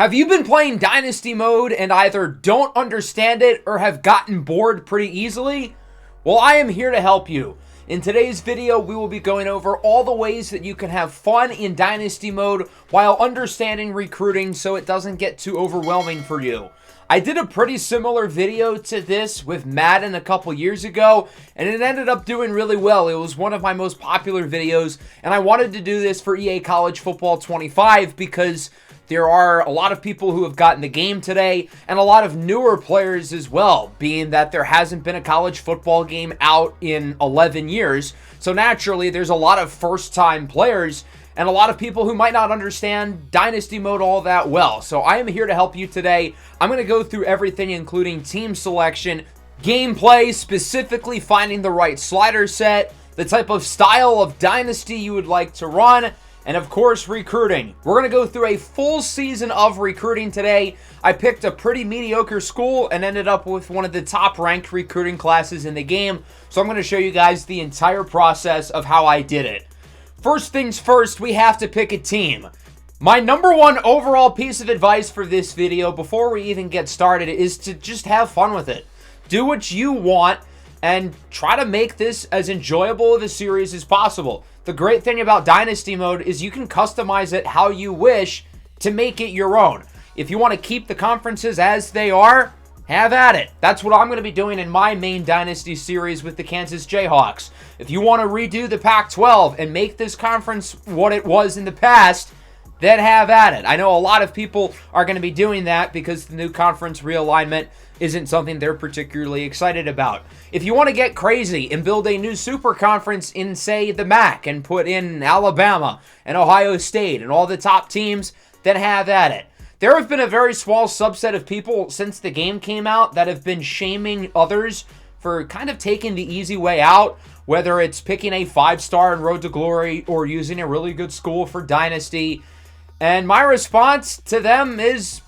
Have you been playing Dynasty Mode and either don't understand it or have gotten bored pretty easily? Well, I am here to help you. In today's video, we will be going over all the ways that you can have fun in Dynasty Mode while understanding recruiting so it doesn't get too overwhelming for you. I did a pretty similar video to this with Madden a couple years ago, and it ended up doing really well. It was one of my most popular videos, and I wanted to do this for EA College Football 25 because there are a lot of people who have gotten the game today and a lot of newer players as well, being that there hasn't been a college football game out in 11 years. So naturally, there's a lot of first-time players and a lot of people who might not understand Dynasty Mode all that well. So I am here to help you today. I'm going to go through everything, including team selection, gameplay, specifically finding the right slider set, the type of style of Dynasty you would like to run, and of course, recruiting. We're going to go through a full season of recruiting today. I picked a pretty mediocre school and ended up with one of the top ranked recruiting classes in the game. So I'm going to show you guys the entire process of how I did it. First things first, we have to pick a team. My number one overall piece of advice for this video before we even get started is to just have fun with it. Do what you want and try to make this as enjoyable of a series as possible. The great thing about Dynasty Mode is you can customize it how you wish to make it your own. If you want to keep the conferences as they are, have at it. That's what I'm going to be doing in my main Dynasty series with the Kansas Jayhawks. If you want to redo the Pac-12 and make this conference what it was in the past, then have at it. I know a lot of people are going to be doing that because the new conference realignment isn't something they're particularly excited about. If you want to get crazy and build a new super conference in, say, the MAC and put in Alabama and Ohio State and all the top teams, then have at it. There have been a very small subset of people since the game came out that have been shaming others for kind of taking the easy way out, whether it's picking a 5-star in Road to Glory or using a really good school for Dynasty. And my response to them is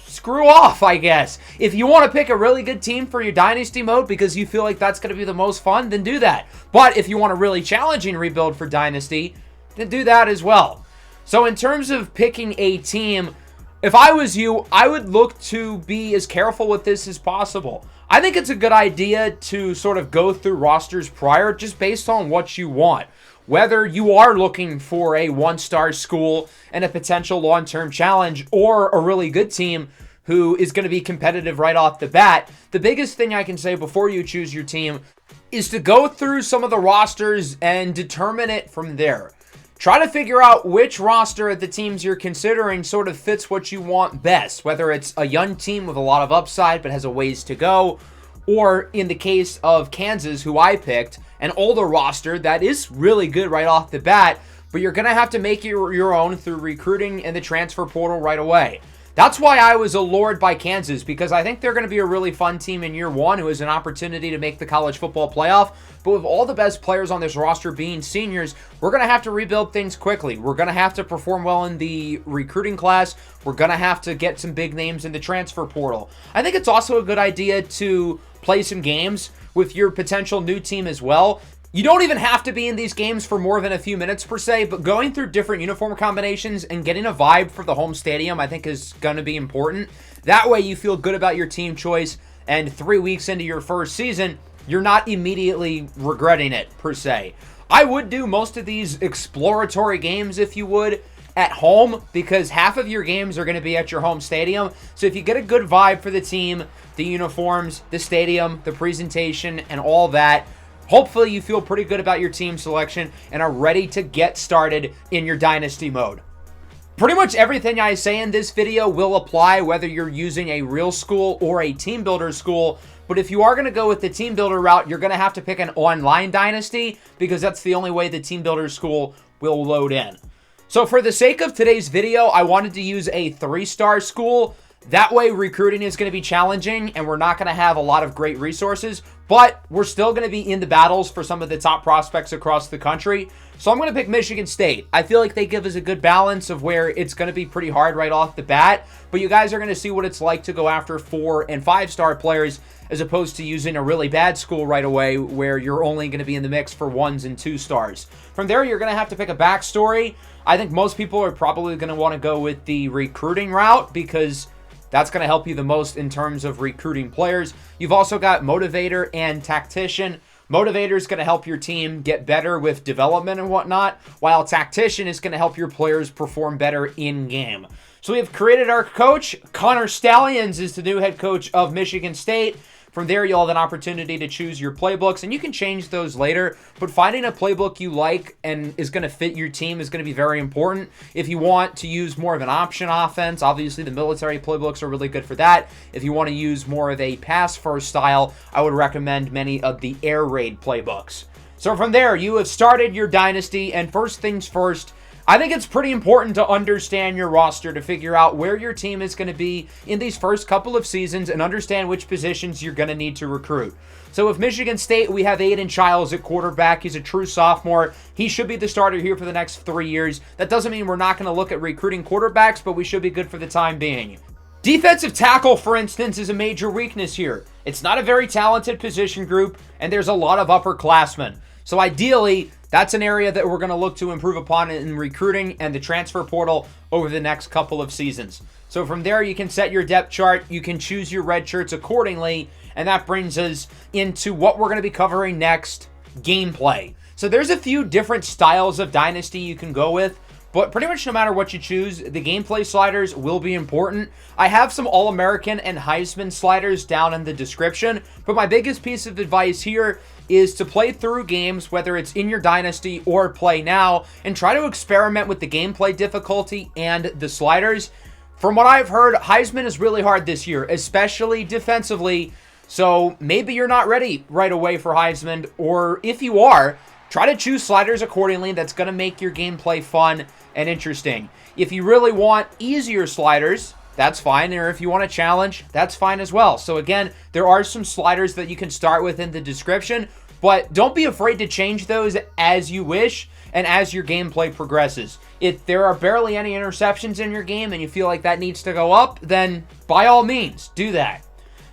screw off, I guess. If you want to pick a really good team for your Dynasty Mode because you feel like that's going to be the most fun, then do that. But if you want a really challenging rebuild for Dynasty, then do that as well. So in terms of picking a team, if I was you, I would look to be as careful with this as possible. I think it's a good idea to sort of go through rosters prior just based on what you want. Whether you are looking for a 1-star school and a potential long-term challenge or a really good team who is going to be competitive right off the bat, the biggest thing I can say before you choose your team is to go through some of the rosters and determine it from there. Try to figure out which roster of the teams you're considering sort of fits what you want best, whether it's a young team with a lot of upside but has a ways to go, or in the case of Kansas, who I picked, an older roster that is really good right off the bat, but you're going to have to make it your own through recruiting and the transfer portal right away. That's why I was allured by Kansas, because I think they're going to be a really fun team in year one who has an opportunity to make the college football playoff. But with all the best players on this roster being seniors, we're going to have to rebuild things quickly. We're going to have to perform well in the recruiting class. We're going to have to get some big names in the transfer portal. I think it's also a good idea to play some games with your potential new team as well. You don't even have to be in these games for more than a few minutes per se, but going through different uniform combinations and getting a vibe for the home stadium I think is going to be important. That way you feel good about your team choice, and 3 weeks into your first season, you're not immediately regretting it per se. I would do most of these exploratory games, if you would, at home, because half of your games are going to be at your home stadium. So if you get a good vibe for the team, the uniforms, the stadium, the presentation, and all that, hopefully you feel pretty good about your team selection and are ready to get started in your Dynasty Mode. Pretty much everything I say in this video will apply whether you're using a real school or a team builder school. But if you are going to go with the team builder route, you're going to have to pick an online Dynasty because that's the only way the team builder school will load in. So for the sake of today's video, I wanted to use a 3-star school. That way recruiting is going to be challenging and we're not going to have a lot of great resources, but we're still going to be in the battles for some of the top prospects across the country. So I'm going to pick Michigan State. I feel like they give us a good balance of where it's going to be pretty hard right off the bat, but you guys are going to see what it's like to go after 4- and 5-star players as opposed to using a really bad school right away where you're only going to be in the mix for 1s and 2 stars. From there, you're going to have to pick a backstory. I think most people are probably going to want to go with the recruiting route because that's going to help you the most in terms of recruiting players. You've also got motivator and tactician. Motivator is going to help your team get better with development and whatnot, while tactician is going to help your players perform better in-game. So we have created our coach. Connor Stallions is the new head coach of Michigan State. From there, you'll have an opportunity to choose your playbooks, and you can change those later, but finding a playbook you like and is going to fit your team is going to be very important. If you want to use more of an option offense, obviously the military playbooks are really good for that. If you want to use more of a pass-first style, I would recommend many of the air raid playbooks. So from there, you have started your dynasty, and first things first, I think it's pretty important to understand your roster to figure out where your team is going to be in these first couple of seasons and understand which positions you're going to need to recruit. So with Michigan State, we have Aiden Childs at quarterback. He's a true sophomore. He should be the starter here for the next 3 years. That doesn't mean we're not going to look at recruiting quarterbacks, but we should be good for the time being. Defensive tackle, for instance, is a major weakness here. It's not a very talented position group, and there's a lot of upperclassmen. So ideally, that's an area that we're going to look to improve upon in recruiting and the transfer portal over the next couple of seasons. So from there, you can set your depth chart. You can choose your red shirts accordingly. And that brings us into what we're going to be covering next, gameplay. So there's a few different styles of Dynasty you can go with. But pretty much no matter what you choose, the gameplay sliders will be important. I have some All-American and Heisman sliders down in the description. But my biggest piece of advice here is to play through games, whether it's in your dynasty or play now, and try to experiment with the gameplay difficulty and the sliders. From what I've heard, Heisman is really hard this year, especially defensively. So maybe you're not ready right away for Heisman, or if you are, try to choose sliders accordingly. That's going to make your gameplay fun and interesting. If you really want easier sliders, that's fine. Or if you want a challenge, that's fine as well. So again, there are some sliders that you can start with in the description, but don't be afraid to change those as you wish and as your gameplay progresses. If there are barely any interceptions in your game and you feel like that needs to go up, then by all means, do that.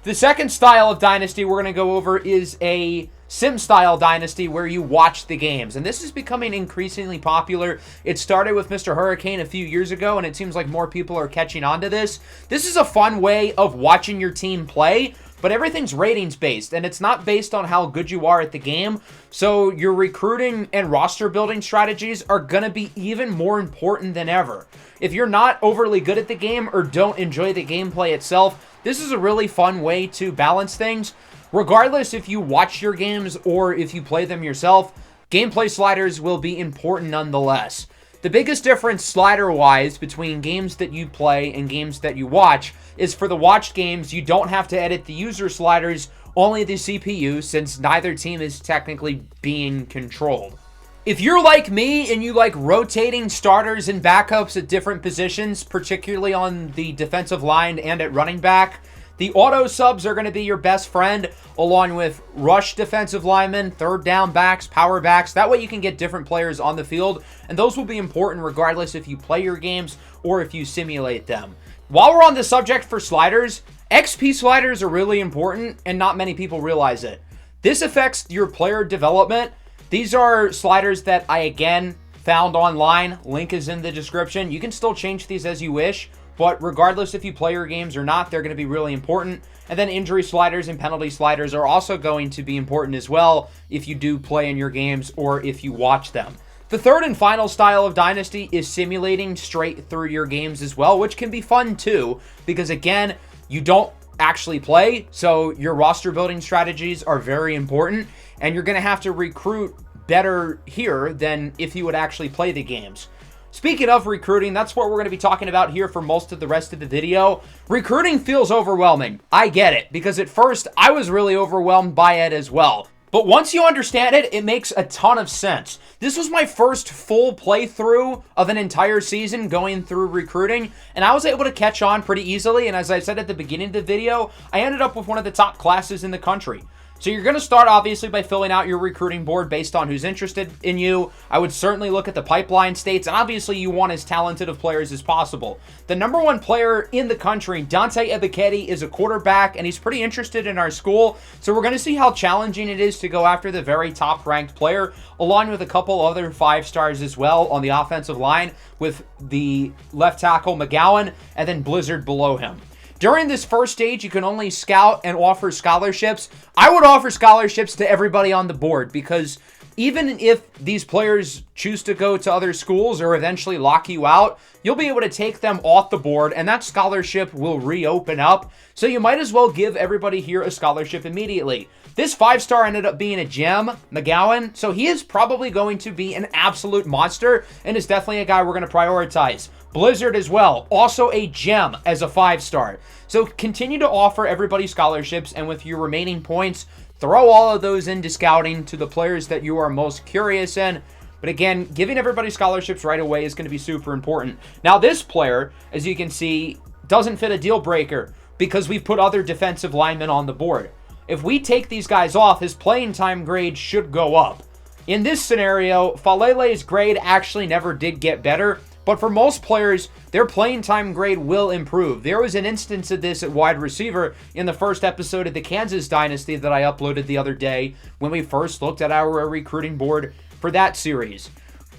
The second style of Dynasty we're going to go over is a sim-style Dynasty where you watch the games. And this is becoming increasingly popular. It started with Mr. Hurricane a few years ago, and it seems like more people are catching on to this. This is a fun way of watching your team play, but everything's ratings-based, and it's not based on how good you are at the game. So your recruiting and roster building strategies are going to be even more important than ever. If you're not overly good at the game or don't enjoy the gameplay itself, this is a really fun way to balance things. Regardless if you watch your games or if you play them yourself, gameplay sliders will be important nonetheless. The biggest difference slider-wise between games that you play and games that you watch is for the watched games, you don't have to edit the user sliders, only the CPU, since neither team is technically being controlled. If you're like me and you like rotating starters and backups at different positions, particularly on the defensive line and at running back, the auto subs are going to be your best friend, along with rush defensive linemen, third down backs, power backs. That way you can get different players on the field, and those will be important regardless if you play your games or if you simulate them. While we're on the subject for sliders, XP sliders are really important, and not many people realize it. This affects your player development. These are sliders that I, again, found online. Link is in the description. You can still change these as you wish. But regardless if you play your games or not, they're going to be really important. And then injury sliders and penalty sliders are also going to be important as well if you do play in your games or if you watch them. The third and final style of Dynasty is simulating straight through your games as well, which can be fun too, because again, you don't actually play, so your roster building strategies are very important, and you're going to have to recruit better here than if you would actually play the games. Speaking of recruiting, that's what we're going to be talking about here for most of the rest of the video. Recruiting feels overwhelming. I get it, because at first I was really overwhelmed by it as well. But once you understand it, it makes a ton of sense. This was my first full playthrough of an entire season going through recruiting, and I was able to catch on pretty easily, and as I said at the beginning of the video, I ended up with one of the top classes in the country. So you're going to start, obviously, by filling out your recruiting board based on who's interested in you. I would certainly look at the pipeline states, and obviously you want as talented of players as possible. The #1 player in the country, Dante Ebiketie, is a quarterback, and he's pretty interested in our school. So we're going to see how challenging it is to go after the very top-ranked player, along with a couple other 5-stars as well on the offensive line, with the left tackle McGowan, and then Blizzard below him. During this first stage, you can only scout and offer scholarships. I would offer scholarships to everybody on the board, because even if these players choose to go to other schools or eventually lock you out, you'll be able to take them off the board, and that scholarship will reopen up. So you might as well give everybody here a scholarship immediately. This 5-star ended up being a gem, McGowan, so he is probably going to be an absolute monster, and is definitely a guy we're going to prioritize. Blizzard as well, also a gem as a 5-star. So continue to offer everybody scholarships, and with your remaining points, throw all of those into scouting to the players that you are most curious in. But again, giving everybody scholarships right away is going to be super important. Now this player, as you can see, doesn't fit a deal breaker because we've put other defensive linemen on the board. If we take these guys off, his playing time grade should go up. In this scenario, Falele's grade actually never did get better, but for most players, their playing time grade will improve. There was an instance of this at wide receiver in the first episode of the Kansas Dynasty that I uploaded the other day when we first looked at our recruiting board for that series.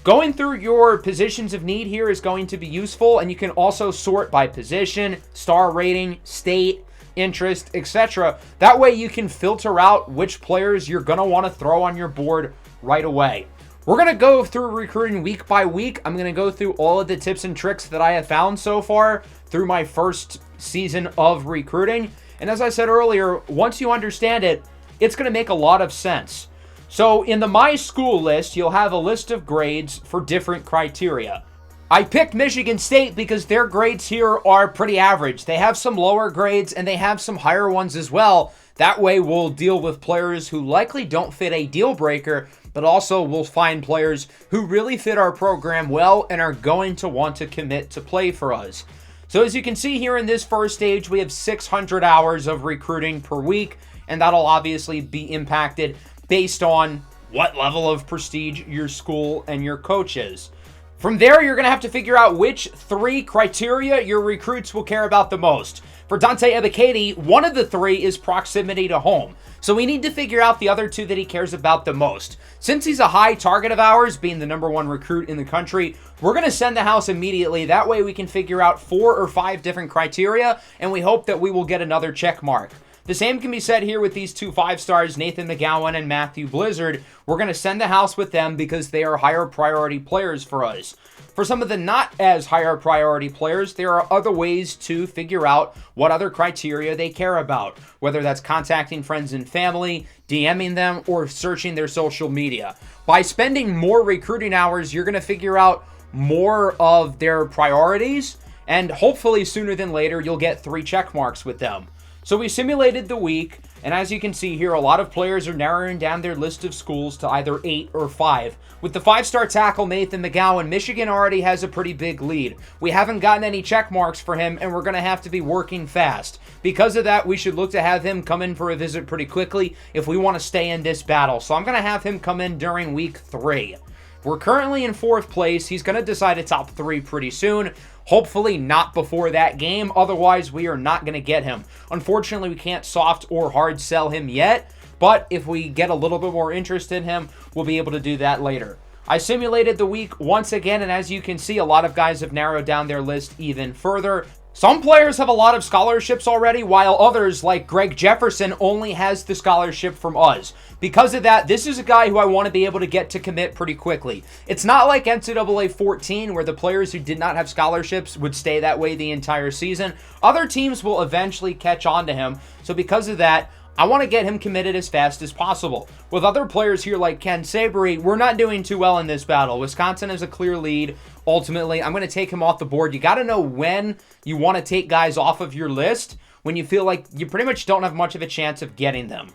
Going through your positions of need here is going to be useful, and you can also sort by position, star rating, state, interest, etc. That way you can filter out which players you're going to want to throw on your board right away. We're going to go through recruiting week by week. I'm going to go through all of the tips and tricks that I have found so far through my first season of recruiting. And as I said earlier, once you understand it, it's going to make a lot of sense. So in the My School list, you'll have a list of grades for different criteria. I picked Michigan State because their grades here are pretty average. They have some lower grades and they have some higher ones as well. That way we'll deal with players who likely don't fit a deal breaker, but also we'll find players who really fit our program well and are going to want to commit to play for us. So as you can see here in this first stage, we have 600 hours of recruiting per week, and that'll obviously be impacted based on what level of prestige your school and your coach is. From there, you're going to have to figure out which 3 criteria your recruits will care about the most. For Dante Ebiketie, one of the 3 is proximity to home. So we need to figure out the other 2 that he cares about the most. Since he's a high target of ours, being the #1 recruit in the country, we're going to send the house immediately. That way we can figure out 4 or 5 different criteria, and we hope that we will get another check mark. The same can be said here with these 2 5-stars, Nathan McGowan and Matthew Blizzard. We're going to send the house with them because they are higher priority players for us. For some of the not as higher priority players, there are other ways to figure out what other criteria they care about, whether that's contacting friends and family, DMing them, or searching their social media. By spending more recruiting hours, you're going to figure out more of their priorities, and hopefully sooner than later, you'll get 3 check marks with them. So we simulated the week, and as you can see here, a lot of players are narrowing down their list of schools to either 8 or 5. With the 5-star tackle, Nathan McGowan, Michigan already has a pretty big lead. We haven't gotten any check marks for him, and we're going to have to be working fast. Because of that, we should look to have him come in for a visit pretty quickly if we want to stay in this battle. So I'm going to have him come in during week 3. We're currently in 4th place. He's going to decide a top 3 pretty soon. Hopefully not before that game. Otherwise, we are not going to get him. Unfortunately, we can't soft or hard sell him yet. But if we get a little bit more interest in him, we'll be able to do that later. I simulated the week once again, and as you can see, a lot of guys have narrowed down their list even further. Some players have a lot of scholarships already, while others, like Greg Jefferson, only has the scholarship from us. Because of that, this is a guy who I want to be able to get to commit pretty quickly. It's not like NCAA 14, where the players who did not have scholarships would stay that way the entire season. Other teams will eventually catch on to him, so because of that, I want to get him committed as fast as possible. With other players here like Ken Sabery, we're not doing too well in this battle. Wisconsin has a clear lead. Ultimately, I'm going to take him off the board. You got to know when you want to take guys off of your list, when you feel like you pretty much don't have much of a chance of getting them.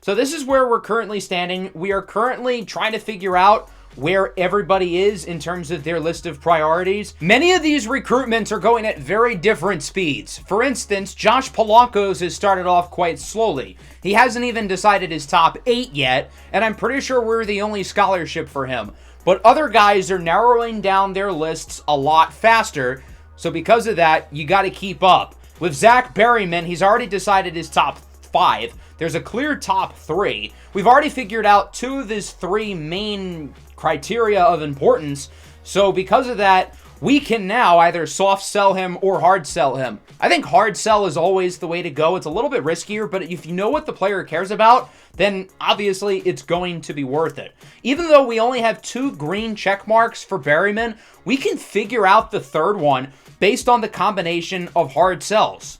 So this is where we're currently standing. We are currently trying to figure out where everybody is in terms of their list of priorities. Many of these recruitments are going at very different speeds. For instance, Josh Polanco's has started off quite slowly. He hasn't even decided his top 8 yet, and I'm pretty sure we're the only scholarship for him. But other guys are narrowing down their lists a lot faster, so because of that, you got to keep up. With Zach Berryman, he's already decided his top 5. There's a clear top 3. We've already figured out 2 of his 3 main criteria of importance, so because of that, we can now either soft sell him or hard sell him. I think hard sell is always the way to go. It's a little bit riskier, but if you know what the player cares about, then obviously it's going to be worth it. Even though we only have 2 green check marks for Berryman, we can figure out the third one based on the combination of hard sells.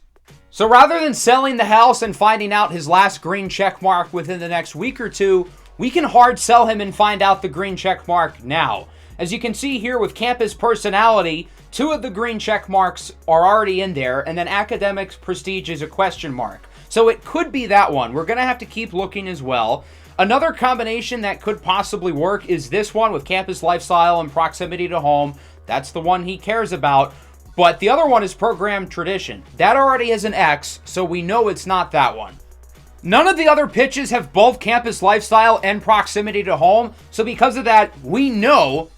So rather than selling the house and finding out his last green check mark within the next week or 2, we can hard sell him and find out the green check mark now. As you can see here with campus personality, 2 of the green check marks are already in there, and then academics prestige is a question mark. So it could be that one. We're going to have to keep looking as well. Another combination that could possibly work is this one with campus lifestyle and proximity to home. That's the one he cares about. But the other one is program tradition. That already has an X, so we know it's not that one. None of the other pitches have both campus lifestyle and proximity to home, so because of that, we know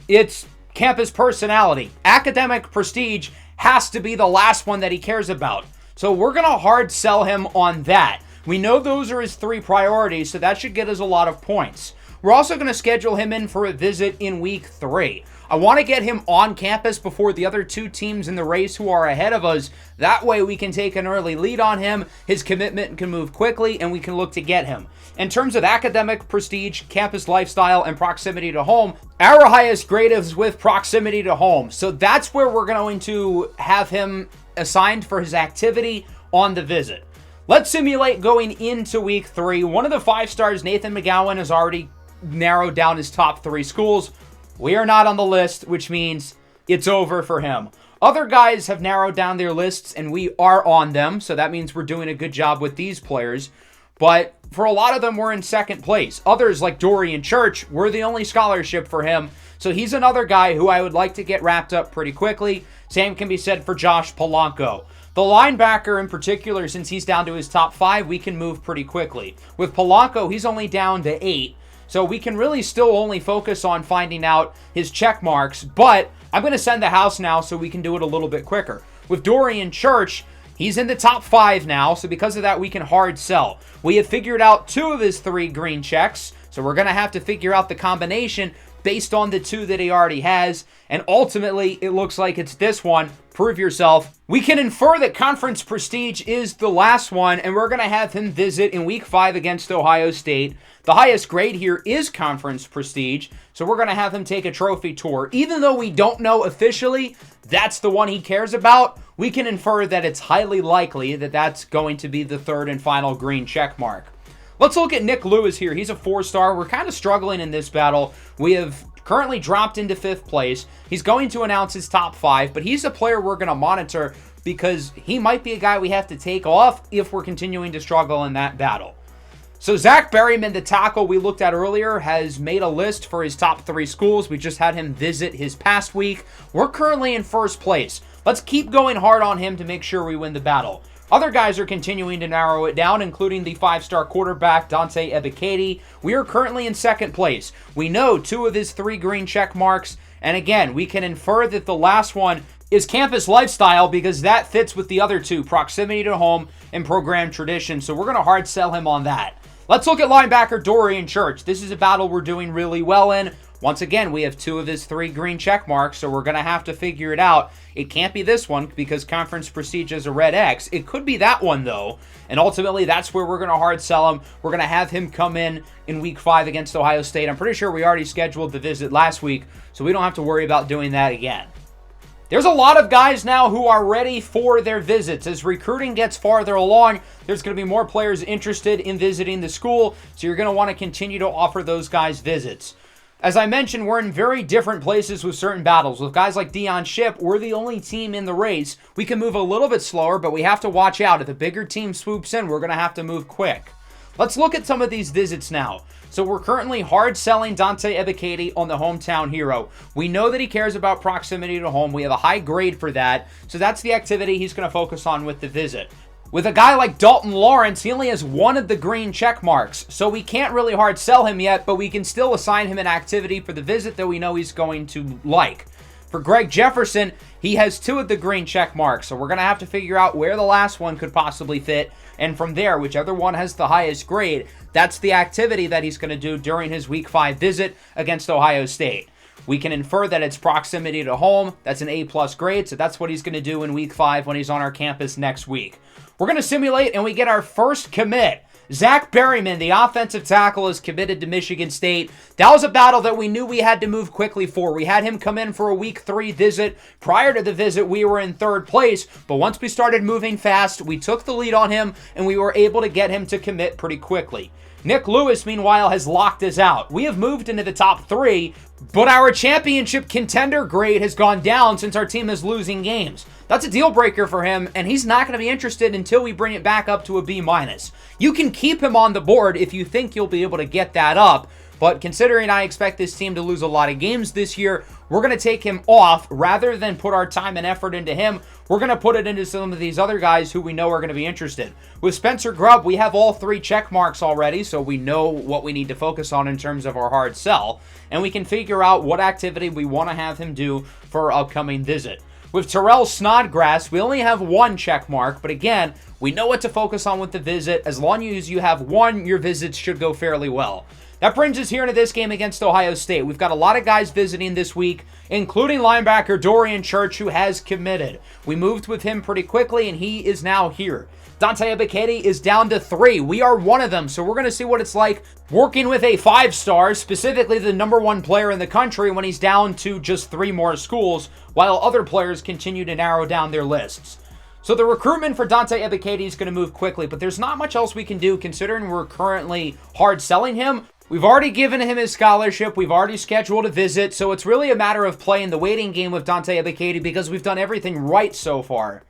it's campus personality. Academic prestige has to be the last one that he cares about. So we're going to hard sell him on that. We know those are his 3 priorities, so that should get us a lot of points. We're also going to schedule him in for a visit in week 3. I want to get him on campus before the other 2 teams in the race who are ahead of us. That way we can take an early lead on him, his commitment can move quickly, and we can look to get him. In terms of academic prestige, campus lifestyle, and proximity to home, our highest grade is with proximity to home. So that's where we're going to have him assigned for his activity on the visit. Let's simulate going into week 3. One of the 5 stars, Nathan McGowan, has already narrowed down his top 3 schools. We are not on the list, which means it's over for him. Other guys have narrowed down their lists, and we are on them, so that means we're doing a good job with these players. But for a lot of them, we're in second place. Others, like Dorian Church, we're the only scholarship for him, so he's another guy who I would like to get wrapped up pretty quickly. Same can be said for Josh Polanco. The linebacker in particular, since he's down to his top 5, we can move pretty quickly. With Polanco, he's only down to 8. So we can really still only focus on finding out his check marks, but I'm going to send the house now so we can do it a little bit quicker. With Dorian Church, he's in the top 5 now, so because of that, we can hard sell. We have figured out 2 of his 3 green checks, so we're going to have to figure out the combination based on the 2 that he already has, and ultimately, it looks like it's this one. Prove yourself. We can infer that conference prestige is the last one, and we're going to have him visit in week 5 against Ohio State. The highest grade here is conference prestige, so we're going to have him take a trophy tour. Even though we don't know officially that's the one he cares about, we can infer that it's highly likely that that's going to be the 3rd and final green check mark. Let's look at Nick Lewis here. He's a 4-star. We're kind of struggling in this battle. We have currently dropped into 5th place. He's going to announce his top 5, but he's a player we're going to monitor because he might be a guy we have to take off if we're continuing to struggle in that battle. So Zach Berryman, the tackle we looked at earlier, has made a list for his top 3 schools. We just had him visit his past week. We're currently in 1st place. Let's keep going hard on him to make sure we win the battle. Other guys are continuing to narrow it down, including the 5-star quarterback, Dante Ebiketie. We are currently in 2nd place. We know 2 of his 3 green check marks, and again, we can infer that the last one is campus lifestyle because that fits with the other 2, proximity to home and program tradition, so we're going to hard sell him on that. Let's look at linebacker Dorian Church. This is a battle we're doing really well in. Once again, we have 2 of his 3 green check marks, so we're going to have to figure it out. It can't be this one because conference prestige is a red X. It could be that one, though, and ultimately that's where we're going to hard sell him. We're going to have him come in week 5 against Ohio State. I'm pretty sure we already scheduled the visit last week, so we don't have to worry about doing that again. There's a lot of guys now who are ready for their visits. As recruiting gets farther along, there's going to be more players interested in visiting the school, so you're going to want to continue to offer those guys visits. As I mentioned, we're in very different places with certain battles. With guys like Dion Shipp, we're the only team in the race. We can move a little bit slower, but we have to watch out. If a bigger team swoops in, we're going to have to move quick. Let's look at some of these visits now. So we're currently hard selling Dante Ebiketie on the hometown hero. We know that he cares about proximity to home. We have a high grade for that. So that's the activity he's going to focus on with the visit. With a guy like Dalton Lawrence, he only has one of the green check marks. So we can't really hard sell him yet, but we can still assign him an activity for the visit that we know he's going to like. For Greg Jefferson, he has two of the green check marks, so we're going to have to figure out where the last one could possibly fit, and from there, whichever one has the highest grade, that's the activity that he's going to do during his Week 5 visit against Ohio State. We can infer that it's proximity to home. That's an A+ grade, so that's what he's going to do in Week 5 when he's on our campus next week. We're going to simulate, and we get our first commit. Zach Berryman, the offensive tackle, is committed to Michigan State. That was a battle that we knew we had to move quickly for. We had him come in for a Week 3 visit. Prior to the visit, we were in 3rd place, but once we started moving fast, we took the lead on him, and we were able to get him to commit pretty quickly. Nick Lewis, meanwhile, has locked us out. We have moved into the top 3, but our championship contender grade has gone down since our team is losing games. That's a deal breaker for him, and he's not going to be interested until we bring it back up to a B-. You can keep him on the board if you think you'll be able to get that up, but considering I expect this team to lose a lot of games this year, we're going to take him off. Rather than put our time and effort into him, we're going to put it into some of these other guys who we know are going to be interested. With Spencer Grubb, we have all 3 check marks already, so we know what we need to focus on in terms of our hard sell, and we can figure out what activity we want to have him do for our upcoming visit. With Terrell Snodgrass, we only have 1 check mark, but again, we know what to focus on with the visit. As long as you have 1, your visits should go fairly well. That brings us here into this game against Ohio State. We've got a lot of guys visiting this week, including linebacker Dorian Church, who has committed. We moved with him pretty quickly, and he is now here. Dante Ebiketie is down to 3. We are one of them, so we're going to see what it's like working with a 5-star, specifically the #1 player in the country, when he's down to just 3 more schools, while other players continue to narrow down their lists. So the recruitment for Dante Ebiketie is going to move quickly, but there's not much else we can do considering we're currently hard selling him. We've already given him his scholarship. We've already scheduled a visit, so it's really a matter of playing the waiting game with Dante Ebiketie because we've done everything right so far.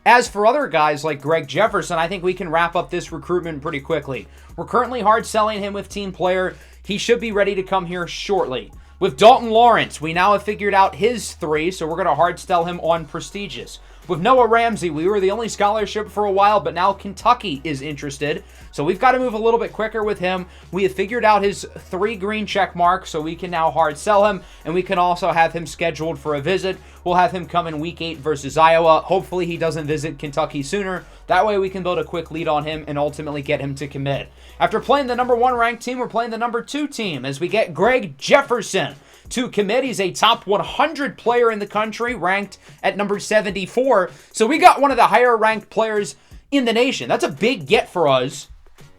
As for other guys like Greg Jefferson, I think we can wrap up this recruitment pretty quickly. We're currently hard selling him with team player. He should be ready to come here shortly. With Dalton Lawrence, we now have figured out his 3, so we're going to hard sell him on prestigious. With Noah Ramsey, we were the only scholarship for a while, but now Kentucky is interested. So we've got to move a little bit quicker with him. We have figured out his 3 green check marks, so we can now hard sell him, and we can also have him scheduled for a visit. We'll have him come in Week 8 versus Iowa. Hopefully he doesn't visit Kentucky sooner. That way we can build a quick lead on him and ultimately get him to commit. After playing the #1 ranked team, we're playing the #2 team as we get Greg Jefferson to commit. He's a top 100 player in the country, ranked at number 74. So we got one of the higher ranked players in the nation. That's a big get for us.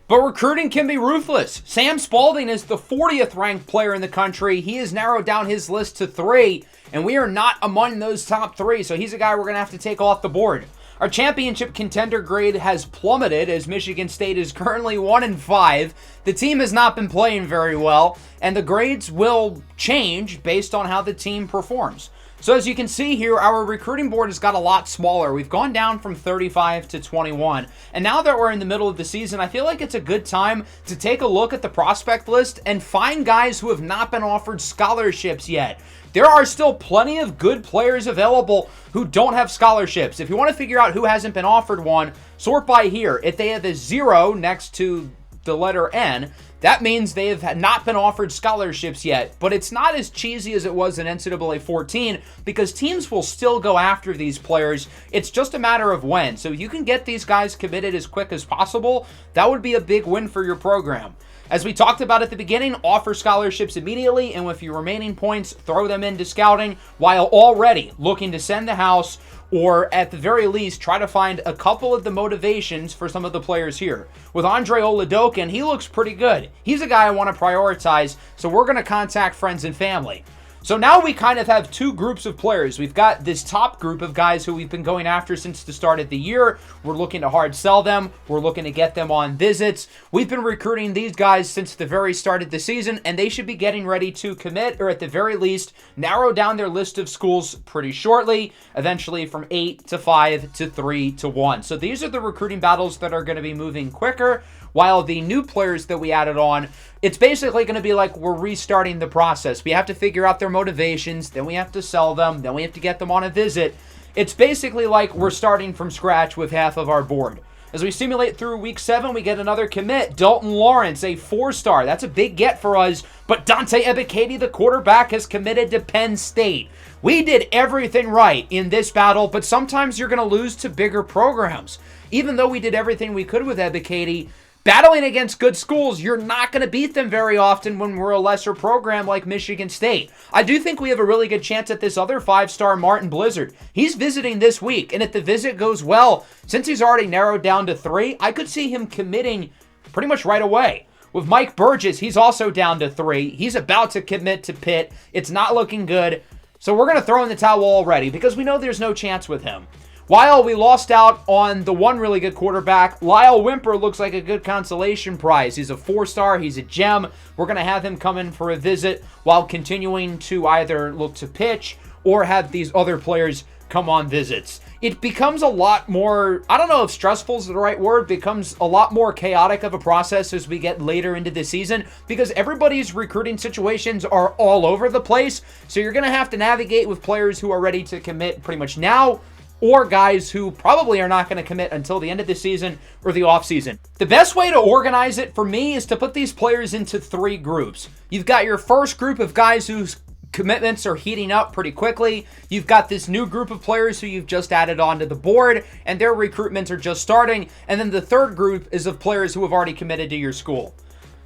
But recruiting can be ruthless. Sam Spalding is the 40th ranked player in the country. He has narrowed down his list to 3, and we are not among those top 3. So he's a guy we're going to have to take off the board. Our championship contender grade has plummeted as Michigan State is currently 1-5. The team has not been playing very well, and the grades will change based on how the team performs. So as you can see here, our recruiting board has got a lot smaller. We've gone down from 35 to 21. And now that we're in the middle of the season, I feel like it's a good time to take a look at the prospect list and find guys who have not been offered scholarships yet. There are still plenty of good players available who don't have scholarships. If you want to figure out who hasn't been offered one, sort by here. If they have a 0 next to the letter N, that means they have not been offered scholarships yet. But it's not as cheesy as it was in NCAA 14 because teams will still go after these players. It's just a matter of when. So you can get these guys committed as quick as possible. That would be a big win for your program. As we talked about at the beginning, offer scholarships immediately, and with your remaining points, throw them into scouting while already looking to send the house, or at the very least, try to find a couple of the motivations for some of the players here. With Andre Oladokin, he looks pretty good. He's a guy I want to prioritize, so we're going to contact friends and family. So now we kind of have two groups of players. We've got this top group of guys who we've been going after since the start of the year. We're looking to hard sell them. We're looking to get them on visits. We've been recruiting these guys since the very start of the season, and they should be getting ready to commit, or at the very least, narrow down their list of schools pretty shortly, eventually from 8 to 5 to 3 to 1. So these are the recruiting battles that are going to be moving quicker, while the new players that we added on, it's basically going to be like we're restarting the process. We have to figure out their motivations, then we have to sell them, then we have to get them on a visit. It's basically like we're starting from scratch with half of our board. As we simulate through week 7, we get another commit. Dalton Lawrence, a 4-star. That's a big get for us. But Dante Ebiketie, the quarterback, has committed to Penn State. We did everything right in this battle, but sometimes you're going to lose to bigger programs. Even though we did everything we could with Ebiketie, battling against good schools, you're not going to beat them very often when we're a lesser program like Michigan State. I do think we have a really good chance at this other 5-star Martin Blizzard. He's visiting this week, and if the visit goes well, since he's already narrowed down to 3, I could see him committing pretty much right away. With Mike Burgess, he's also down to 3. He's about to commit to Pitt. It's not looking good, so we're going to throw in the towel already because we know there's no chance with him. While we lost out on the one really good quarterback, Lyle Wimper looks like a good consolation prize. He's a 4-star. He's a gem. We're going to have him come in for a visit while continuing to either look to pitch or have these other players come on visits. It becomes a lot more, I don't know if stressful is the right word, becomes a lot more chaotic of a process as we get later into the season because everybody's recruiting situations are all over the place. So you're going to have to navigate with players who are ready to commit pretty much now, or guys who probably are not going to commit until the end of the season or the offseason. The best way to organize it for me is to put these players into 3 groups. You've got your first group of guys whose commitments are heating up pretty quickly. You've got this new group of players who you've just added onto the board, and their recruitments are just starting. And then the third group is of players who have already committed to your school.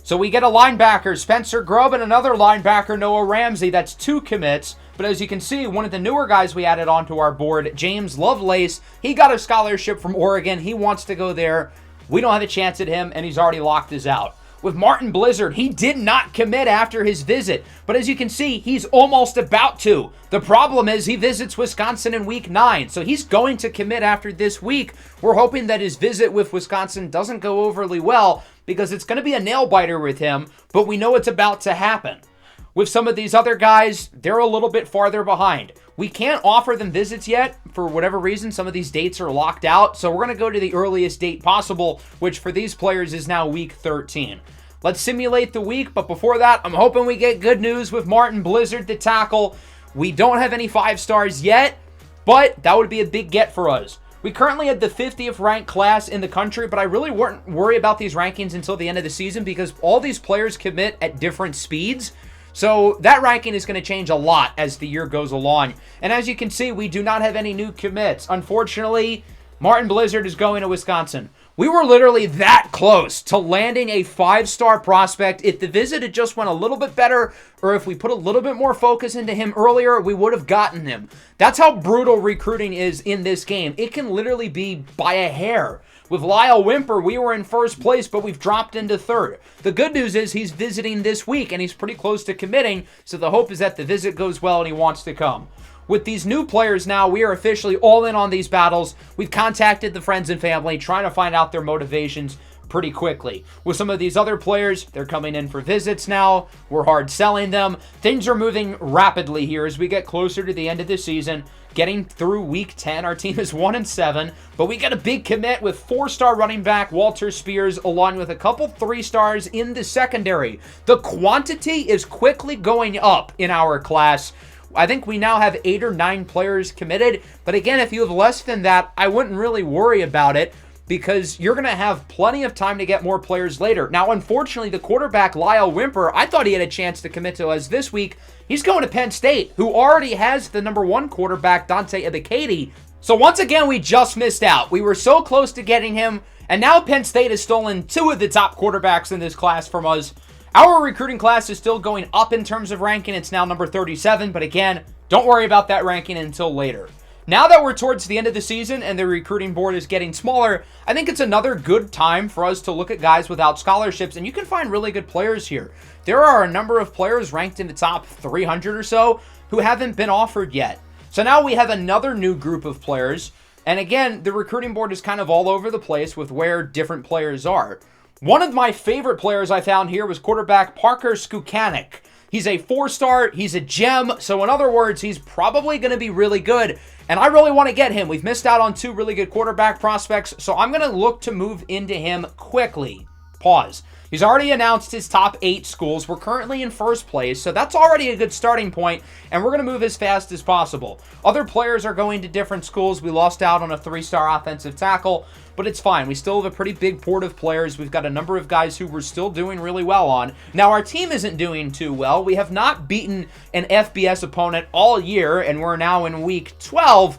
So we get a linebacker, Spencer Grubb, and another linebacker, Noah Ramsey. That's 2 commits. But as you can see, one of the newer guys we added onto our board, James Lovelace, he got a scholarship from Oregon. He wants to go there. We don't have a chance at him, and he's already locked us out. With Martin Blizzard, he did not commit after his visit. But as you can see, he's almost about to. The problem is he visits Wisconsin in week 9, so he's going to commit after this week. We're hoping that his visit with Wisconsin doesn't go overly well because it's going to be a nail-biter with him, but we know it's about to happen. With some of these other guys, they're a little bit farther behind. We can't offer them visits yet. For whatever reason, some of these dates are locked out. So we're going to go to the earliest date possible, which for these players is now week 13. Let's simulate the week, but before that, I'm hoping we get good news with Martin Blizzard, the tackle. We don't have any 5-stars yet, but that would be a big get for us. We currently had the 50th ranked class in the country, but I really wouldn't worry about these rankings until the end of the season because all these players commit at different speeds. So that ranking is going to change a lot as the year goes along. And as you can see, we do not have any new commits. Unfortunately, Martin Blizzard is going to Wisconsin. We were literally that close to landing a 5-star prospect. If the visit had just went a little bit better, or if we put a little bit more focus into him earlier, we would have gotten him. That's how brutal recruiting is in this game. It can literally be by a hair. With Lyle Wimper, we were in first place, but we've dropped into 3rd. The good news is he's visiting this week, and he's pretty close to committing, so the hope is that the visit goes well and he wants to come. With these new players now, we are officially all in on these battles. We've contacted the friends and family, trying to find out their motivations pretty quickly. With some of these other players, they're coming in for visits now. We're hard selling them. Things are moving rapidly here as we get closer to the end of the season. Getting through week 10, our team is 1-7, but we got a big commit with 4-star running back Walter Spears, along with a couple 3-stars in the secondary. The quantity is quickly going up in our class. I think we now have 8 or 9 players committed, but again, if you have less than that, I wouldn't really worry about it because you're going to have plenty of time to get more players later. Now, unfortunately, the quarterback, Lyle Wimper, I thought he had a chance to commit to us this week. He's going to Penn State, who already has the number 1 quarterback, Dante Ebiketie. So once again, we just missed out. We were so close to getting him, and now Penn State has stolen 2 of the top quarterbacks in this class from us. Our recruiting class is still going up in terms of ranking. It's now number 37, but again, don't worry about that ranking until later. Now that we're towards the end of the season and the recruiting board is getting smaller, I think it's another good time for us to look at guys without scholarships, and you can find really good players here. There are a number of players ranked in the top 300 or so who haven't been offered yet. So now we have another new group of players, and again, the recruiting board is kind of all over the place with where different players are. One of my favorite players I found here was quarterback Parker Skukanik. He's a 4-star, he's a gem, so in other words, he's probably going to be really good, and I really want to get him. We've missed out on 2 really good quarterback prospects, so I'm going to look to move into him quickly. Pause. He's already announced his top 8 schools. We're currently in first place, so that's already a good starting point, and we're going to move as fast as possible. Other players are going to different schools. We lost out on a 3-star offensive tackle, but it's fine. We still have a pretty big board of players. We've got a number of guys who we're still doing really well on. Now, our team isn't doing too well. We have not beaten an FBS opponent all year, and we're now in week 12,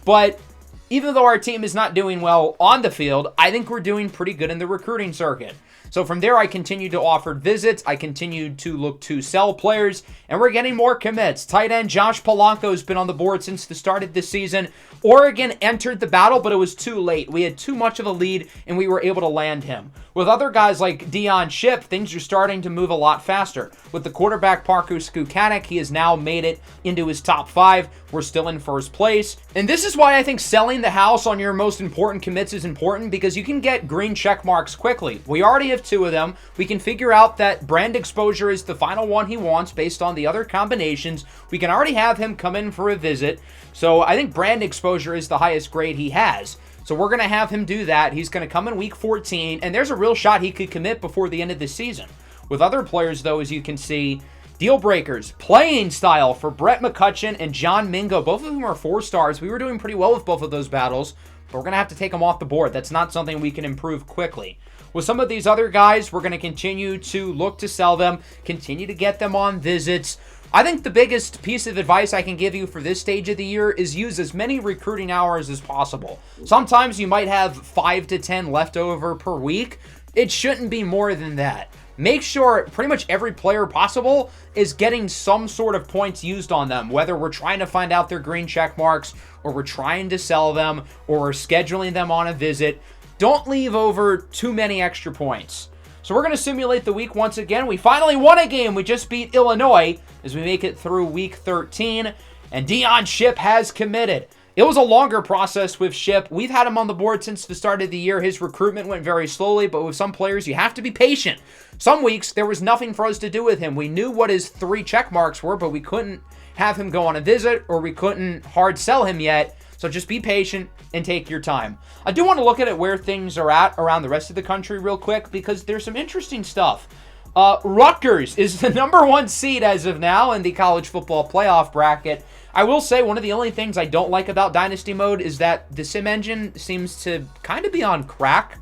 but even though our team is not doing well on the field, I think we're doing pretty good in the recruiting circuit. So from there, I continued to offer visits. I continued to look to sell players, and we're getting more commits. Tight end Josh Polanco's been on the board since the start of this season. Oregon entered the battle, but it was too late. We had too much of a lead, and we were able to land him. With other guys like Dion Ship, things are starting to move a lot faster. With the quarterback Parker Skukanik, he has now made it into his top 5. We're still in first place. And this is why I think selling the house on your most important commits is important, because you can get green check marks quickly. We already have 2 of them. We can figure out that brand exposure is the final one he wants based on the other combinations. We can already have him come in for a visit. So I think brand exposure is the highest grade he has. So we're going to have him do that. He's going to come in week 14, and there's a real shot he could commit before the end of the season. With other players, though, as you can see, deal breakers, playing style for Brett McCutcheon and John Mingo. Both of them are 4-stars. We were doing pretty well with both of those battles, but we're going to have to take them off the board. That's not something we can improve quickly. With some of these other guys, we're going to continue to look to sell them, continue to get them on visits. I think the biggest piece of advice I can give you for this stage of the year is use as many recruiting hours as possible. Sometimes you might have 5 to 10 left over per week. It shouldn't be more than that. Make sure pretty much every player possible is getting some sort of points used on them, whether we're trying to find out their green check marks, or we're trying to sell them, or we're scheduling them on a visit. Don't leave over too many extra points. So we're going to simulate the week once again. We finally won a game. We just beat Illinois as we make it through week 13. And Dion Ship has committed. It was a longer process with Ship. We've had him on the board since the start of the year. His recruitment went very slowly, but with some players, you have to be patient. Some weeks, there was nothing for us to do with him. We knew what his 3 check marks were, but we couldn't have him go on a visit, or we couldn't hard sell him yet. So just be patient and take your time. I do want to look at where things are at around the rest of the country real quick, because there's some interesting stuff. Rutgers is the number 1 seed as of now in the college football playoff bracket. I will say one of the only things I don't like about Dynasty Mode is that the sim engine seems to kind of be on crack.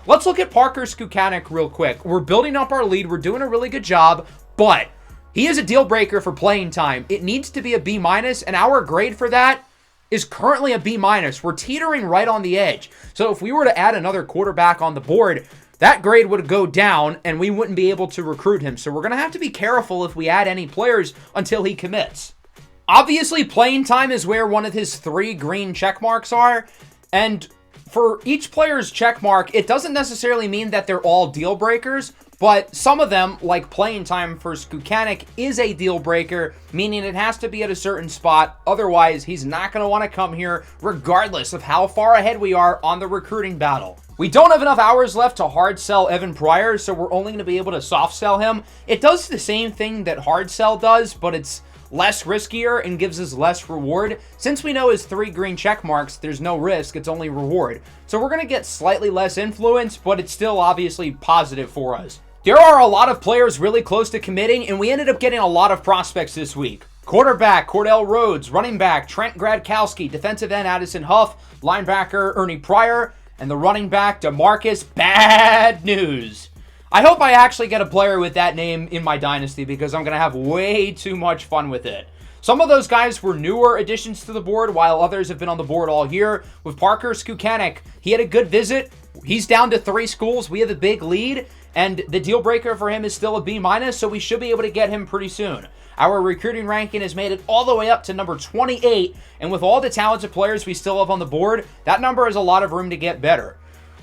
Let's look at Parker Skukanik real quick. We're building up our lead. We're doing a really good job, but he is a deal breaker for playing time. It needs to be a B-, and our grade for that is currently a B-. We're teetering right on the edge. So if we were to add another quarterback on the board, that grade would go down and we wouldn't be able to recruit him. So we're going to have to be careful if we add any players until he commits. Obviously, playing time is where one of his 3 green check marks are. And for each player's check mark, it doesn't necessarily mean that they're all deal breakers, but some of them, like playing time for Skukanik, is a deal breaker, meaning it has to be at a certain spot. Otherwise, he's not going to want to come here regardless of how far ahead we are on the recruiting battle. We don't have enough hours left to hard sell Evan Pryor, so we're only going to be able to soft sell him. It does the same thing that hard sell does, but it's less riskier and gives us less reward. Since we know his 3 green check marks, there's no risk, it's only reward. So we're going to get slightly less influence, but it's still obviously positive for us. There are a lot of players really close to committing, and we ended up getting a lot of prospects this week. Quarterback Cordell Rhodes, running back Trent Gradkowski, defensive end Addison Huff, linebacker Ernie Pryor, and the running back DeMarcus Bad News. I hope I actually get a player with that name in my dynasty, because I'm going to have way too much fun with it. Some of those guys were newer additions to the board, while others have been on the board all year. With Parker Skukanik, he had a good visit. He's down to 3 schools. We have a big lead, and the deal breaker for him is still a B-, so we should be able to get him pretty soon. Our recruiting ranking has made it all the way up to number 28, and with all the talented players we still have on the board, that number has a lot of room to get better.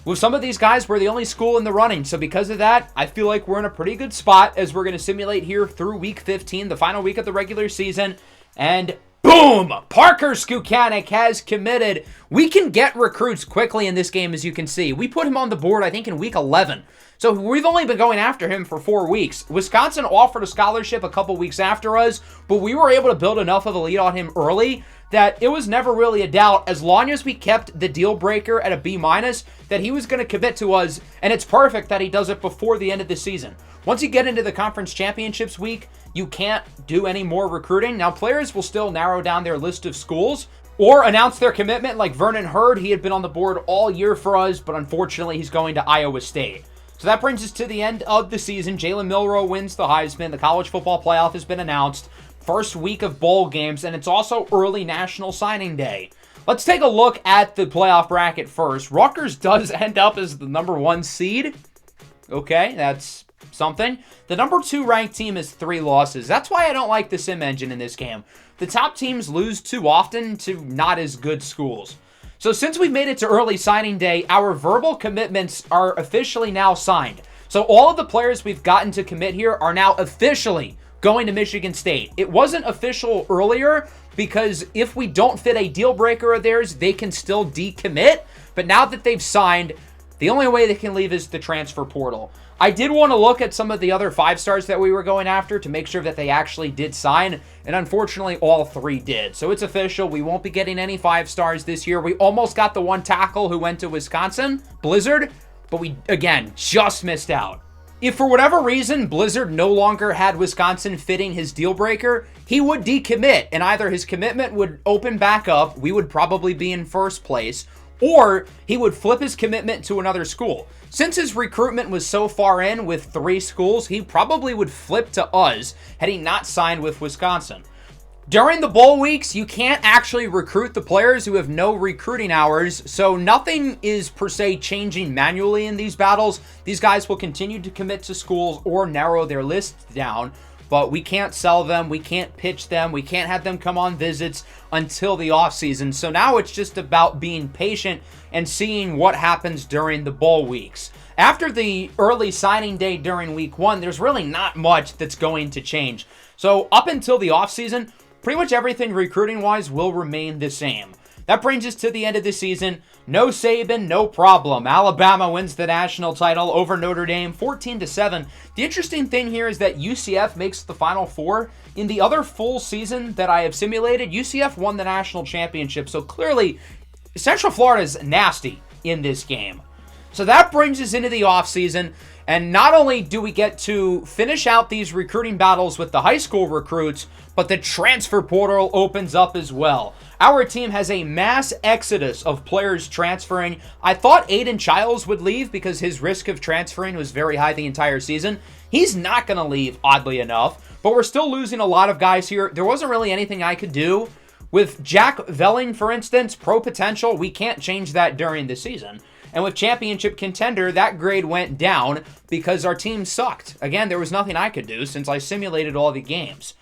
With some of these guys, we're the only school in the running, so because of that, I feel like we're in a pretty good spot as we're going to simulate here through Week 15, the final week of the regular season, and boom! Parker Skukanik has committed. We can get recruits quickly in this game, as you can see. We put him on the board, I think, in Week 11. So we've only been going after him for 4 weeks. Wisconsin offered a scholarship a couple weeks after us, but we were able to build enough of a lead on him early that it was never really a doubt, as long as we kept the deal breaker at a B-, that he was going to commit to us, and it's perfect that he does it before the end of the season. Once you get into the conference championships week, you can't do any more recruiting. Now, players will still narrow down their list of schools or announce their commitment, like Vernon Hurd. He had been on the board all year for us, but unfortunately he's going to Iowa State. So that brings us to the end of the season. Jalen Milroe wins the Heisman. The college football playoff has been announced. First week of bowl games, and it's also early National Signing Day. Let's take a look at the playoff bracket first. Rutgers does end up as the number 1 seed. Okay, that's something. The number 2 ranked team is 3 losses. That's why I don't like the sim engine in this game. The top teams lose too often to not as good schools. So since we made it to early signing day, our verbal commitments are officially now signed. So all of the players we've gotten to commit here are now officially going to Michigan State. It wasn't official earlier because if we don't fit a deal breaker of theirs, they can still decommit. But now that they've signed, the only way they can leave is the transfer portal. I did want to look at some of the other 5-stars that we were going after to make sure that they actually did sign, and unfortunately all 3 did. So it's official. We won't be getting any 5-stars this year. We almost got the 1 tackle who went to Wisconsin, Blizzard, but we, again, just missed out. If for whatever reason Blizzard no longer had Wisconsin fitting his deal breaker, he would decommit, and either his commitment would open back up, we would probably be in first place, or he would flip his commitment to another school. Since his recruitment was so far in with 3 schools, he probably would flip to us had he not signed with Wisconsin. During the bowl weeks, you can't actually recruit the players who have no recruiting hours, so nothing is per se changing manually in these battles. These guys will continue to commit to schools or narrow their lists down, but we can't sell them, we can't pitch them, we can't have them come on visits until the offseason. So now it's just about being patient and seeing what happens during the bowl weeks. After the early signing day during week 1, there's really not much that's going to change. So up until the offseason, pretty much everything recruiting-wise will remain the same. That brings us to the end of the season. No Saban, no problem. Alabama wins the national title over Notre Dame, 14-7. The interesting thing here is that UCF makes the Final Four. In the other full season that I have simulated, UCF won the national championship. So clearly, Central Florida is nasty in this game. So that brings us into the offseason. And not only do we get to finish out these recruiting battles with the high school recruits, but the transfer portal opens up as well. Our team has a mass exodus of players transferring. I thought Aiden Childs would leave because his risk of transferring was very high the entire season. He's not going to leave, oddly enough, but we're still losing a lot of guys here. There wasn't really anything I could do. With Jack Velling, for instance, pro potential, we can't change that during the season. And with championship contender, that grade went down because our team sucked. Again, there was nothing I could do since I simulated all the games.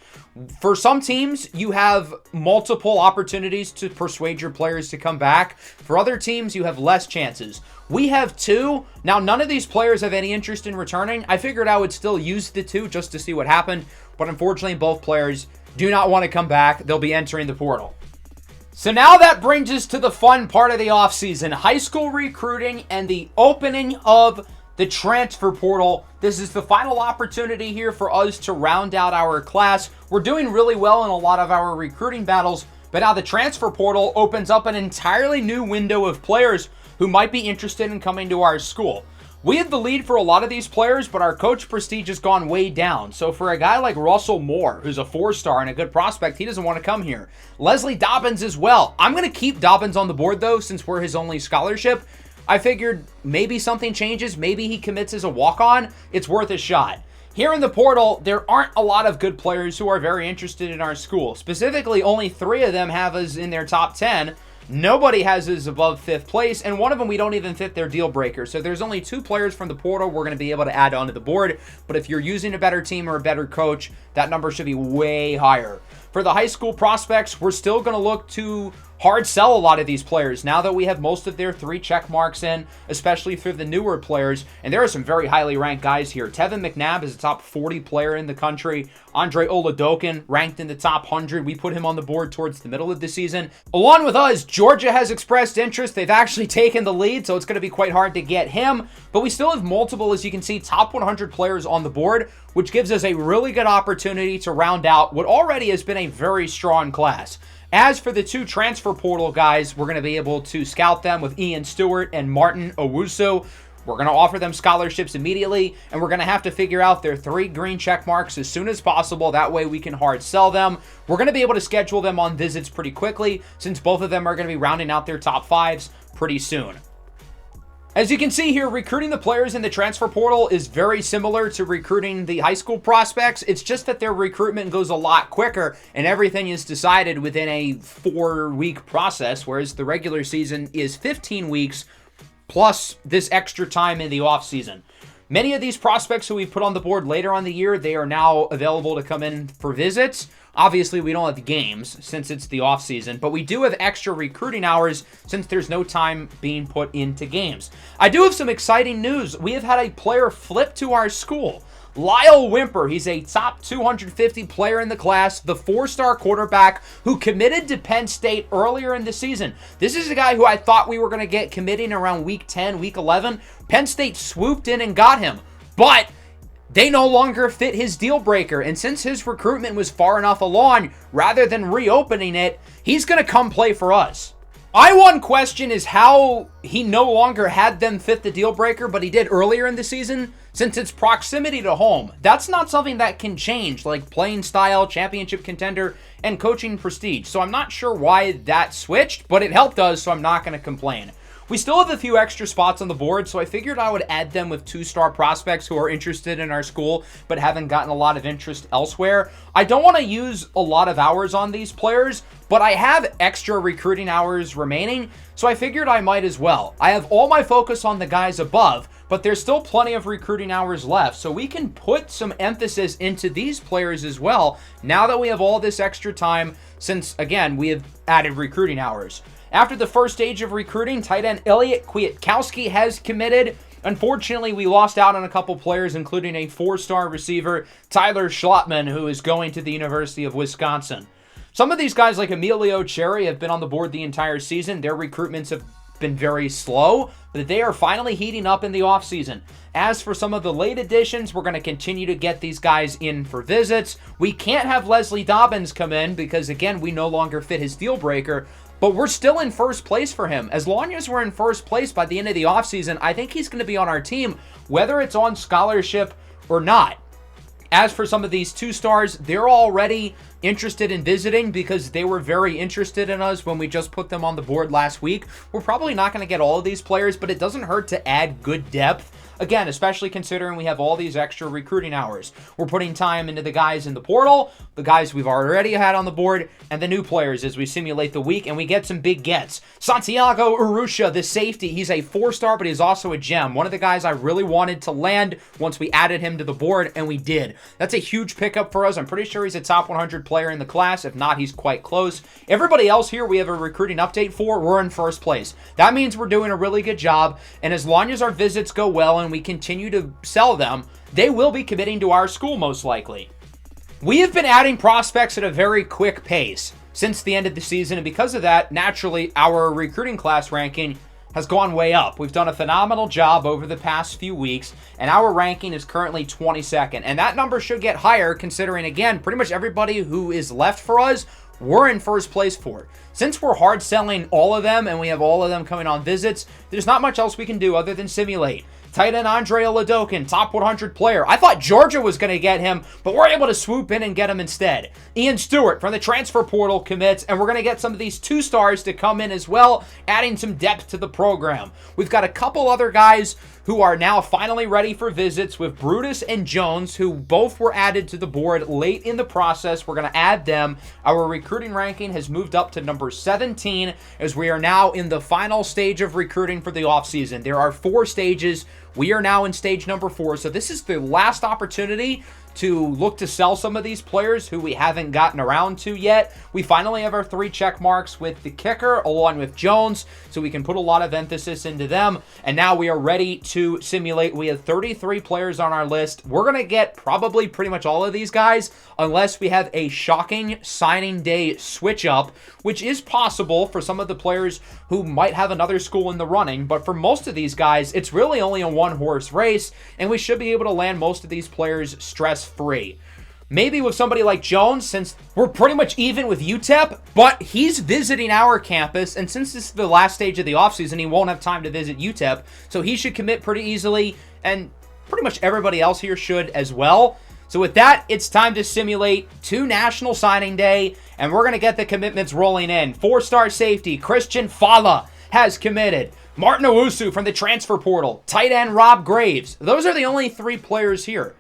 For some teams, you have multiple opportunities to persuade your players to come back. For other teams, you have less chances. We have 2. Now, none of these players have any interest in returning. I figured I would still use the 2 just to see what happened. But unfortunately, both players do not want to come back. They'll be entering the portal. So now that brings us to the fun part of the offseason, high school recruiting and the opening of the transfer portal. This is the final opportunity here for us to round out our class. We're doing really well in a lot of our recruiting battles, but now the transfer portal opens up an entirely new window of players who might be interested in coming to our school. We have the lead for a lot of these players, but our coach prestige has gone way down. So for a guy like Russell Moore, who's a 4-star and a good prospect, he doesn't want to come here. Leslie Dobbins as well. I'm going to keep Dobbins on the board, though, since we're his only scholarship. I figured maybe something changes. Maybe he commits as a walk-on. It's worth a shot. Here in the portal, there aren't a lot of good players who are very interested in our school. Specifically, only 3 of them have us in their top 10. Nobody has us above 5th place, and one of them we don't even fit their deal breaker. So there's only 2 players from the portal we're going to be able to add onto the board. But if you're using a better team or a better coach, that number should be way higher. For the high school prospects, we're still going to look to hard sell a lot of these players now that we have most of their 3 check marks in, especially for the newer players. And there are some very highly ranked guys here. Tevin McNabb is a top 40 player in the country. Andre Oladokin ranked in the top 100. We put him on the board towards the middle of the season. Along with us, Georgia has expressed interest. They've actually taken the lead, so it's going to be quite hard to get him. But we still have multiple, as you can see, top 100 players on the board, which gives us a really good opportunity to round out what already has been a very strong class. As for the 2 transfer portal guys, we're going to be able to scout them with Ian Stewart and Martin Owusu. We're going to offer them scholarships immediately, and we're going to have to figure out their 3 green check marks as soon as possible. That way we can hard sell them. We're going to be able to schedule them on visits pretty quickly, since both of them are going to be rounding out their top 5s pretty soon. As you can see here, recruiting the players in the transfer portal is very similar to recruiting the high school prospects. It's just that their recruitment goes a lot quicker and everything is decided within a 4-week process, whereas the regular season is 15 weeks plus this extra time in the off season. Many of these prospects who we've put on the board later on the year, they are now available to come in for visits. Obviously, we don't have games since it's the offseason, but we do have extra recruiting hours since there's no time being put into games. I do have some exciting news. We have had a player flip to our school. Lyle Wimper, he's a top 250 player in the class, the 4-star quarterback who committed to Penn State earlier in the season. This is a guy who I thought we were going to get committing around week 10, week 11. Penn State swooped in and got him, but they no longer fit his deal breaker, and since his recruitment was far enough along, rather than reopening it, he's going to come play for us. My one question is how he no longer had them fit the deal breaker, but he did earlier in the season, since it's proximity to home. That's not something that can change, like playing style, championship contender, and coaching prestige. So I'm not sure why that switched, but it helped us, so I'm not going to complain. We still have a few extra spots on the board, so I figured I would add them with 2-star prospects who are interested in our school but haven't gotten a lot of interest elsewhere. I don't want to use a lot of hours on these players, but I have extra recruiting hours remaining, so I figured I might as well. I have all my focus on the guys above, but there's still plenty of recruiting hours left, so we can put some emphasis into these players as well now that we have all this extra time since, again, we have added recruiting hours. After the first stage of recruiting, tight end Elliot Kwiatkowski has committed. Unfortunately, we lost out on a couple players, including a 4-star receiver, Tyler Schlottman, who is going to the University of Wisconsin. Some of these guys, like Emilio Cherry, have been on the board the entire season. Their recruitments have been very slow, but they are finally heating up in the offseason. As for some of the late additions, we're going to continue to get these guys in for visits. We can't have Leslie Dobbins come in because, again, we no longer fit his deal breaker. But we're still in first place for him. As long as we're in first place by the end of the offseason, I think he's going to be on our team, whether it's on scholarship or not. As for some of these 2-stars, they're already interested in visiting because they were very interested in us when we just put them on the board last week. We're probably not going to get all of these players, but it doesn't hurt to add good depth. Again, especially considering we have all these extra recruiting hours. We're putting time into the guys in the portal, the guys we've already had on the board, and the new players as we simulate the week, and we get some big gets. Santiago Urrutia, the safety, he's a 4-star, but he's also a gem. One of the guys I really wanted to land once we added him to the board, and we did. That's a huge pickup for us. I'm pretty sure he's a top 100 player in the class. If not, he's quite close. Everybody else here we have a recruiting update for, we're in first place. That means we're doing a really good job, and as long as our visits go well and we continue to sell them, they will be committing to our school most likely. We have been adding prospects at a very quick pace since the end of the season, and because of that, naturally, our recruiting class ranking has gone way up. We've done a phenomenal job over the past few weeks, and our ranking is currently 22nd, and that number should get higher considering, again, pretty much everybody who is left for us, we're in first place for. Since we're hard selling all of them and we have all of them coming on visits, there's not much else we can do other than simulate. Tight end Andre Oladokin, top 100 player. I thought Georgia was going to get him, but we're able to swoop in and get him instead. Ian Stewart from the transfer portal commits, and we're going to get some of these 2-stars to come in as well, adding some depth to the program. We've got a couple other guys who are now finally ready for visits with Brutus and Jones, who both were added to the board late in the process. We're going to add them. Our recruiting ranking has moved up to number number 17, as we are now in the final stage of recruiting for the offseason. There are 4 stages. We are now in stage number 4, so this is the last opportunity to look to sell some of these players who we haven't gotten around to yet. We finally have our 3 check marks with the kicker along with Jones, so we can put a lot of emphasis into them. And now we are ready to simulate. We have 33 players on our list. We're going to get probably pretty much all of these guys unless we have a shocking signing day switch up, which is possible for some of the players who might have another school in the running. But for most of these guys, it's really only a one-horse race, and we should be able to land most of these players stress-free. Maybe with somebody like Jones, since we're pretty much even with UTEP, but he's visiting our campus, and since this is the last stage of the offseason, he won't have time to visit UTEP, so he should commit pretty easily, and pretty much everybody else here should as well. So with that, it's time to simulate 2 National Signing Day, and we're going to get the commitments rolling in. 4-star safety, Christian Fala has committed. Martin Owusu from the transfer portal. Tight end, Rob Graves. Those are the only 3 players here.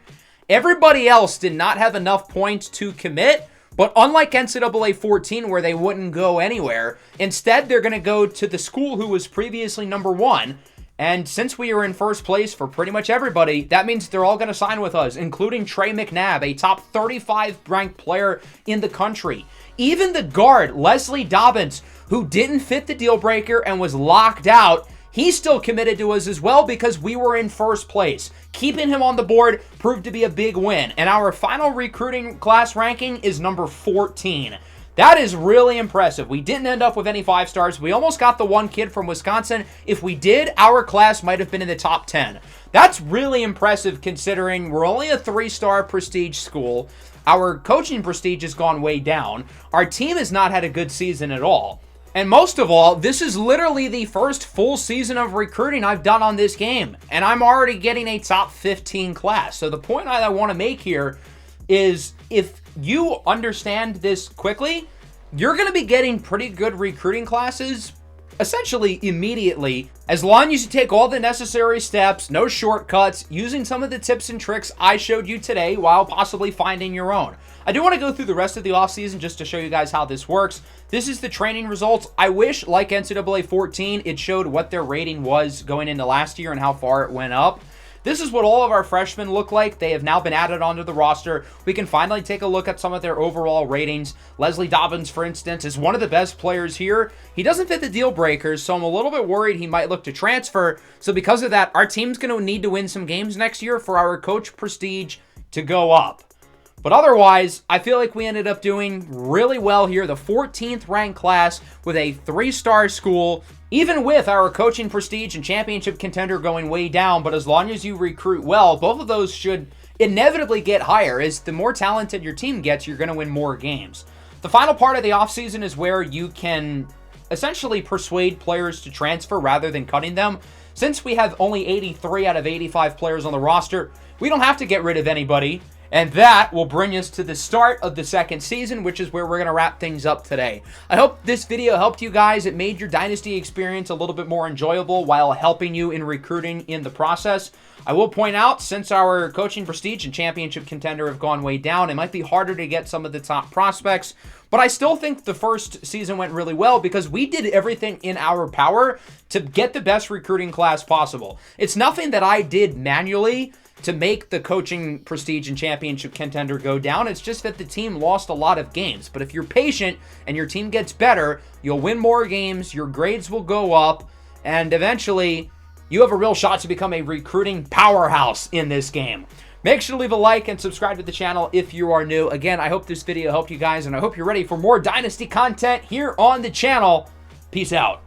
Everybody else did not have enough points to commit, but unlike NCAA 14 where they wouldn't go anywhere, instead they're going to go to the school who was previously number 1. And since we are in first place for pretty much everybody, that means they're all going to sign with us, including Trey McNabb, a top 35 ranked player in the country. Even the guard, Leslie Dobbins, who didn't fit the deal breaker and was locked out, he's still committed to us as well because we were in first place. Keeping him on the board proved to be a big win. And our final recruiting class ranking is number 14. That is really impressive. We didn't end up with any 5 stars. We almost got the one kid from Wisconsin. If we did, our class might have been in the top 10. That's really impressive considering we're only a 3-star prestige school. Our coaching prestige has gone way down. Our team has not had a good season at all. And most of all, this is literally the first full season of recruiting I've done on this game. And I'm already getting a top 15 class. So the point I want to make here is if you understand this quickly, you're going to be getting pretty good recruiting classes essentially immediately, as long as you take all the necessary steps, no shortcuts, using some of the tips and tricks I showed you today while possibly finding your own. I do want to go through the rest of the offseason just to show you guys how this works. This is the training results. I wish, like NCAA 14, it showed what their rating was going into last year and how far it went up. This is what all of our freshmen look like. They have now been added onto the roster. We can finally take a look at some of their overall ratings. Leslie Dobbins, for instance, is one of the best players here. He doesn't fit the deal breakers, so I'm a little bit worried he might look to transfer. So because of that, our team's going to need to win some games next year for our coach prestige to go up. But otherwise, I feel like we ended up doing really well here. The 14th ranked class with a 3-star school, even with our coaching prestige and championship contender going way down. But as long as you recruit well, both of those should inevitably get higher. As the more talented your team gets, you're going to win more games. The final part of the offseason is where you can essentially persuade players to transfer rather than cutting them. Since we have only 83 out of 85 players on the roster, we don't have to get rid of anybody. And that will bring us to the start of the second season, which is where we're going to wrap things up today. I hope this video helped you guys. It made your Dynasty experience a little bit more enjoyable while helping you in recruiting in the process. I will point out, since our coaching prestige and championship contender have gone way down, it might be harder to get some of the top prospects. But I still think the first season went really well because we did everything in our power to get the best recruiting class possible. It's nothing that I did manually to make the coaching prestige and championship contender go down. It's just that the team lost a lot of games. But if you're patient and your team gets better, you'll win more games, your grades will go up, and eventually you have a real shot to become a recruiting powerhouse in this game. Make sure to leave a like and subscribe to the channel if you are new. Again, I hope this video helped you guys, and I hope you're ready for more Dynasty content here on the channel. Peace out.